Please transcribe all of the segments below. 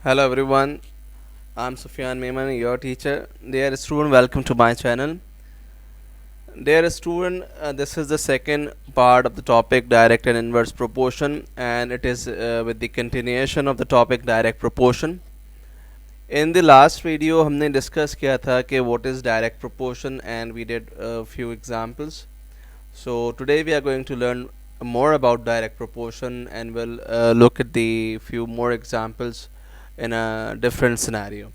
Hello everyone, I'm Sufyan Memon, your teacher. Dear student, welcome to my channel. Dear student, this is the second part of the topic direct and inverse proportion, and it is with the continuation of the topic direct proportion. In the last video हमने discuss किया था कि what is direct proportion and we did a few examples. So today we are going to learn more about direct proportion and we'll look at the few more examples in a different scenario.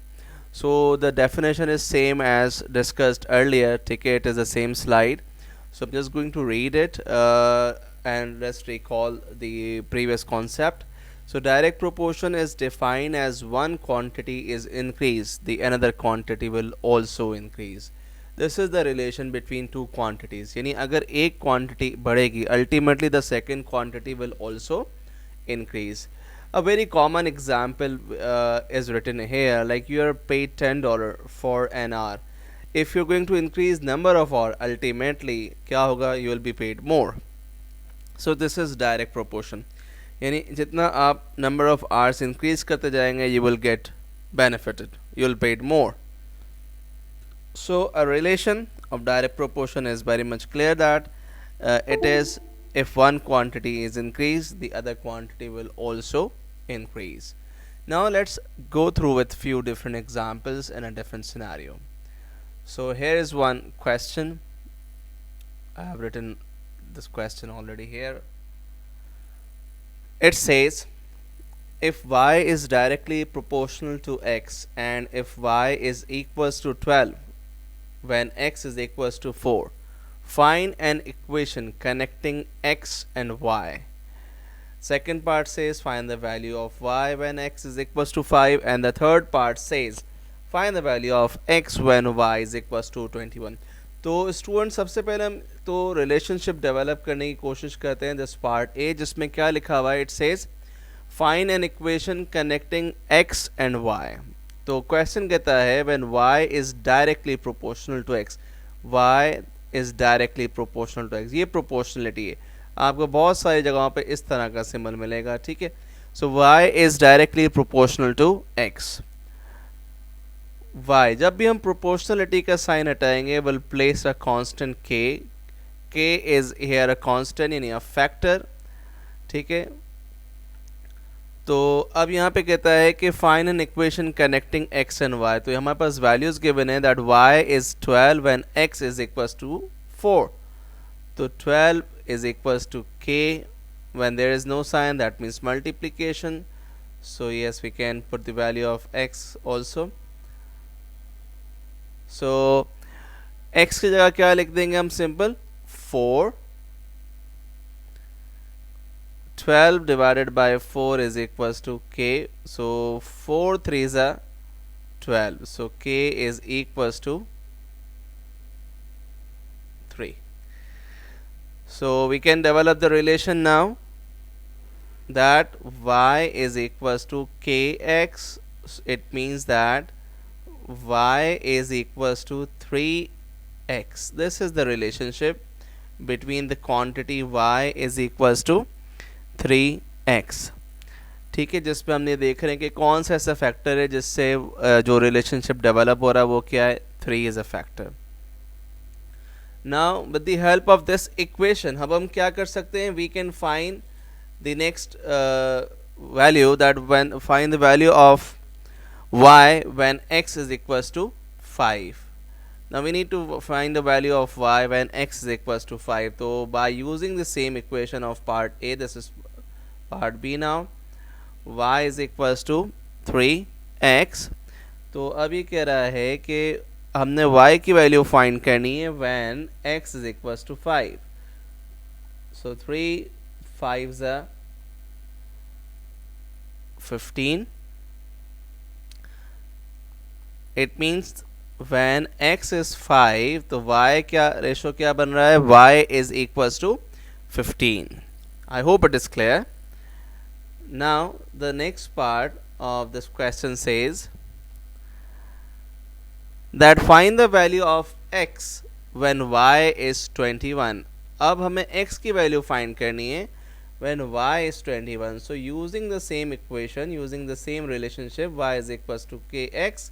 So the definition is same as discussed earlier. Ticket is the same slide. So I'm just going to read it and let's recall the previous concept. So direct proportion is defined as one quantity is increased, the another quantity will also increase. This is the relation between two quantities. यानी अगर एक quantity बढ़ेगी, ultimately the second quantity will also increase. A very common example is written here, like you are paid $10 for an hour. If you're going to increase number of hour, ultimately क्या होगा? You will be paid more. So this is direct proportion. यानी जितना आप number of hours increase करते जाएंगे, you will get benefited. You will paid more. So a relation of direct proportion is very much clear that it is if one quantity is increased, the other quantity will also increase. Now let's go through with few different examples in a different scenario. So here is one question. I have written this question already here. It says if y is directly proportional to x and if y is equals to 12 when x is equals to 4, find an equation connecting x and y. Second part says find the value of y when x is equals to 5, and the third part says find the value of x when y is equals to 21. तो student सबसे पहले हम तो relationship develop करने की कोशिश करते हैं दिस पार्ट ए, जिसमें क्या लिखा हुआ है? It says find an equation connecting x and y. तो क्वेश्चन कहता है when y is directly proportional to x, y is directly proportional to x. ये प्रोपोर्शनलिटी है, आपको बहुत सारी जगहों पे इस तरह का सिंबल मिलेगा, ठीक है. So y is directly proportional to x. y जब भी हम प्रोपोर्शनलिटी का साइन हटाएंगे will place a constant k is here a constant यानी अ फैक्टर, ठीक है. तो अब यहाँ पे कहता है कि find an equation connecting x and y. तो हमारे पास वैल्यूज गिवन है that y is 12 when x is equals to 4. तो 12 is equals to k when there is no sign, that means multiplication. So yes, we can put the value of x also. So x की जगह क्या लिख देंगे हम? Simple 4. 12 divided by 4 is equals to k. So 4 3s are 12. So k is equals to 3. So we can develop the relation now that y is equals to kx. It means that y is equals to 3x. This is the relationship between the quantity y is equals to 3x. ठीक है, जिसपे हमने देख रहे हैं कि कौन सा ऐसा फैक्टर है जिससे जो रिलेशनशिप डेवलप हो रहा है वो क्या है? 3 is a factor. Now with the help of this equation अब हम क्या कर सकते हैं? We can find the next value, that when find the value of y when x is equals to 5. Now we need to find the value of y when x is equals to 5. So by using the same equation of part A, this is part B now. Y is equals to 3x. तो अभी कह रहा है कि हमने y की value find करनी है when x is equals to 5. So 3 5s are 15. It means when x is 5 तो y क्या रेशो क्या बन रहा है? y is equals to 15. I hope it is clear. Now the next part of this question says that find the value of x when y is 21. अब हमें x की value find करनी है when y is 21. So using the same equation, using the same relationship, y is equals to kx,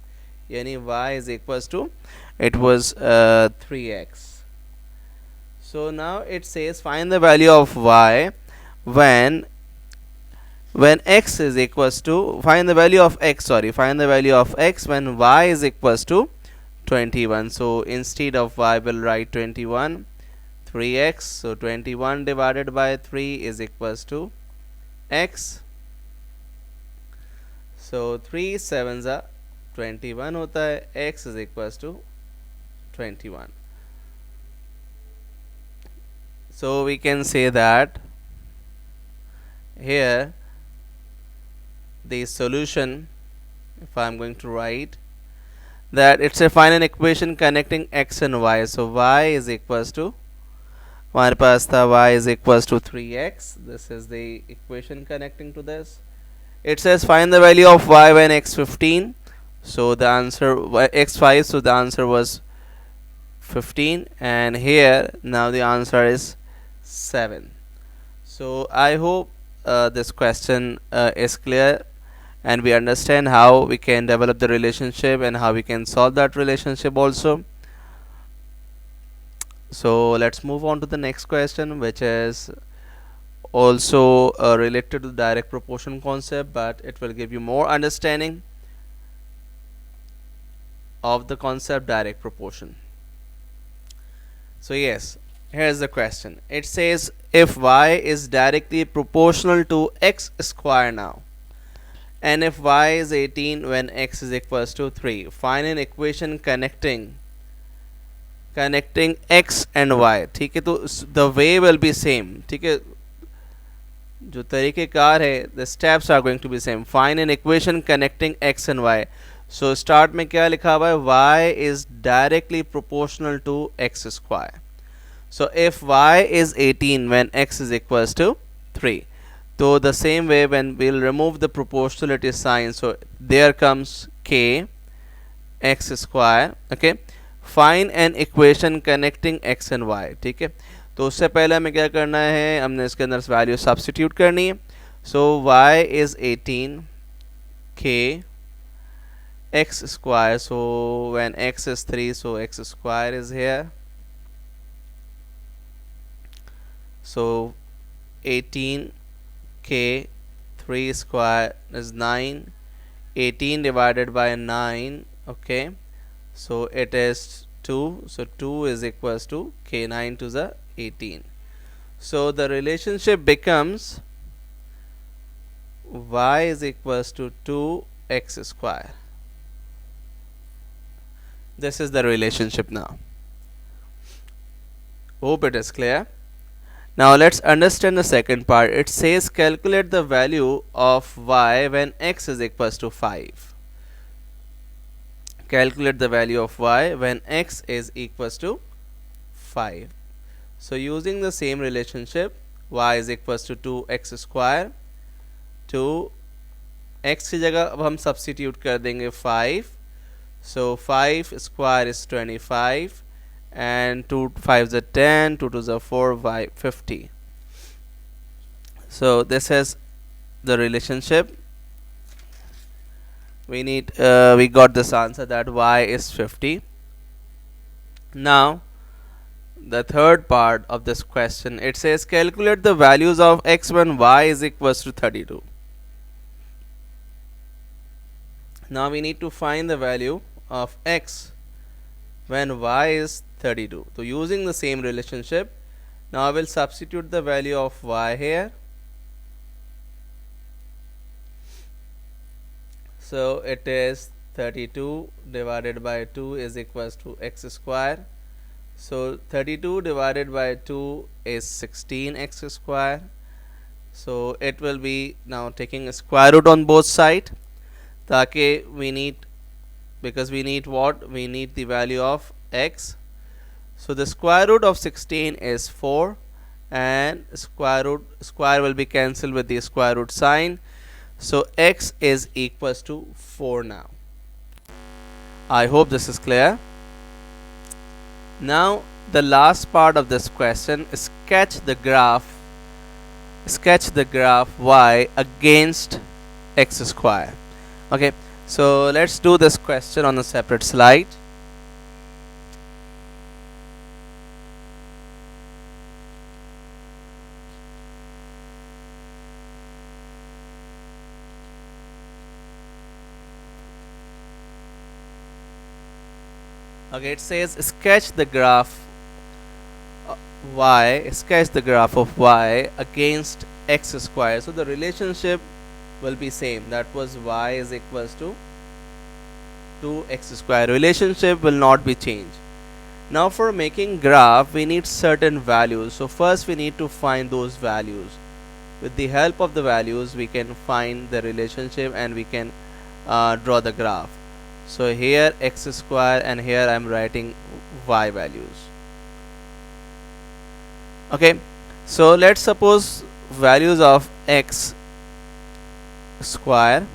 yani y is equals to, it was 3x. So now it says find the value of y when x is equals to, find the value of x, sorry, find the value of x when y is equals to 21. So instead of y we'll write 21, 3x. So 21 divided by 3 is equals to x. So 3 sevens are 21 होता है, x is equals to 21. So we can say that here the solution, if I'm going to write that, it's a find an equation connecting x and y. So y is equals to, हमारे पास था y is equals to 3x. This is the equation connecting to this. It says find the value of y when x 15. So the answer x 5. So the answer was 15, and here now the answer is 7. So I hope this question is clear, and we understand how we can develop the relationship and how we can solve that relationship also. So let's move on to the next question, which is also related to the direct proportion concept, but it will give you more understanding of the concept direct proportion. So yes, here's the question. It says if y is directly proportional to x square now, and if y is 18 when x is equals to 3, find an equation connecting x and y. ठीक है, तो the way will be same. ठीक है, जो तरीक़ेकार है, the steps are going to be same. Find an equation connecting x and y. So start में क्या लिखा हुआ है, y is directly proportional to x square. So if y is 18 when x is equals to 3, so the same way when we'll remove the proportionality sign, so there comes k x square. Okay, find an equation connecting x and y. ठीक है, तो उससे पहले हमें क्या करना है, हमने इसके अंदर वैल्यू सब्स्टिट्यूट करनी है. So y is 18 k x square. So when x is 3, so x square is here. So 18 k 3 square is 9. 18 divided by 9, okay, so it is 2. So 2 is equals to k, 9 to the 18. So the relationship becomes y is equals to 2x square. This is the relationship now. Hope it is clear. Now let's understand the second part. It says calculate the value of y when x is equals to 5. Calculate the value of y when x is equals to 5. So using the same relationship, y is equals to 2x square. 2x की जगह अब हम substitute कर देंगे 5. So 5 square is 25, and 2 5s are 10, 2 2s are 4, 50. So this is the relationship. We got this answer that y is 50. Now the third part of this question, it says calculate the values of x when y is equals to 32. Now we need to find the value of x when y is 32. So using the same relationship, now I will substitute the value of y here. So it is 32 divided by 2 is equals to x square. So 32 divided by 2 is 16x square. So it will be now taking a square root on both sides. ताकि we need, because we need what? We need the value of x. So the square root of 16 is 4, and square will be cancelled with the square root sign. So x is equals to 4 now. I hope this is clear. Now the last part of this question is sketch the graph sketch the graph y against x square. Okay, so let's do this question on a separate slide. Okay, it says sketch the graph sketch the graph of y against x square. So the relationship will be same. That was y is equals to 2x square. Relationship will not be changed. Now for making graph we need certain values. So first we need to find those values. With the help of the values we can find the relationship and we can draw the graph. So here x square and here I am writing y values. Okay, so let's suppose values of x square.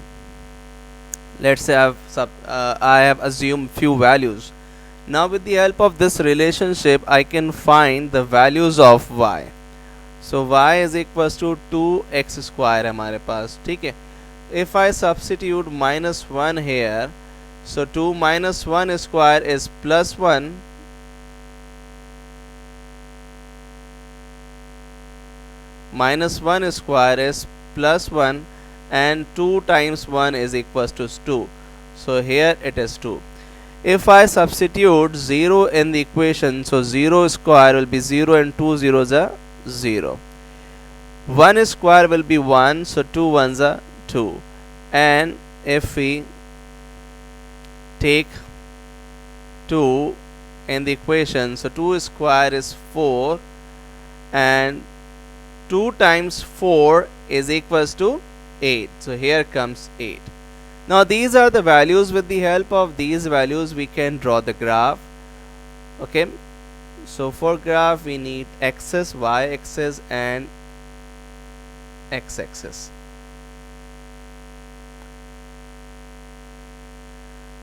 Let's say I have assumed few values. Now with the help of this relationship I can find the values of y. So y is equals to 2x square हमारे पास, ठीक है. If I substitute -1 here, so 2 minus 1 square is +1. -1 square is +1 and 2 times 1 is equals to 2. So here it is 2. If I substitute 0 in the equation, so 0 square will be 0 and 2 zeros are 0. 1 square will be 1, so 2 ones are 2. And if we take 2 in the equation, so 2 square is 4 and 2 times 4 is equals to 8. So here comes 8. Now these are the values. With the help of these values we can draw the graph. Okay, so for graph we need axis, y axis and x axis.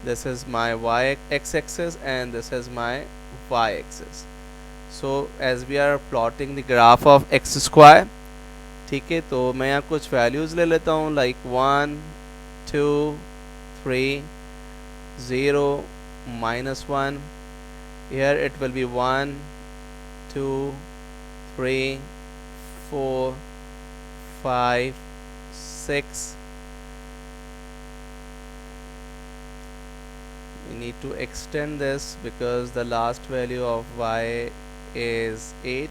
This is my x axis and this is my y axis. So as we are plotting the graph of x square, ठीक है, तो मैं यहाँ कुछ values ले लेता हूँ like 1 2 3 0 -1. Here it will be 1 2 3 4 5 6. We need to extend this because the last value of y is 8.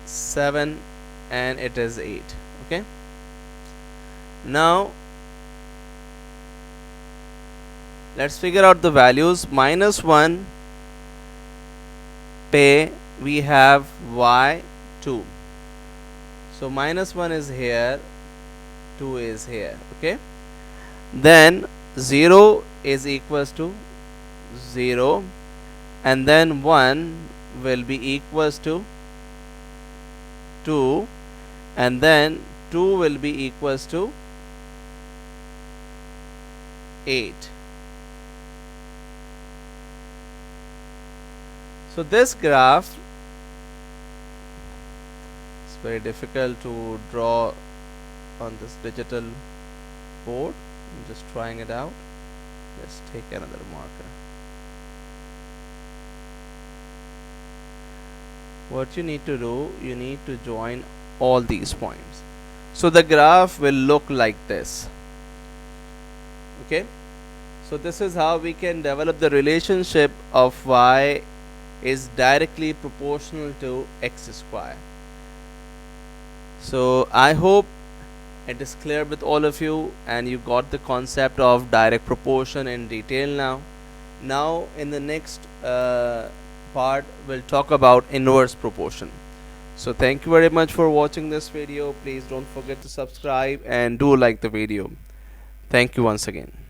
7 and it is 8. Okay, now let's figure out the values. -1 पे we have y2. So -1 is here, 2 is here. Okay, then 0 is equals to 0 and then 1 will be equals to 2 and then 2 will be equals to 8. So this graph is very difficult to draw on this digital board. I'm just trying it out. Let's take another marker. What you need to do, you need to join all these points. So the graph will look like this. Okay, so this is how we can develop the relationship of y is directly proportional to x square. So I hope it is clear with all of you and you got the concept of direct proportion in detail now. Now in the next part we'll talk about inverse proportion. So thank you very much for watching this video. Please don't forget to subscribe and do like the video. Thank you once again.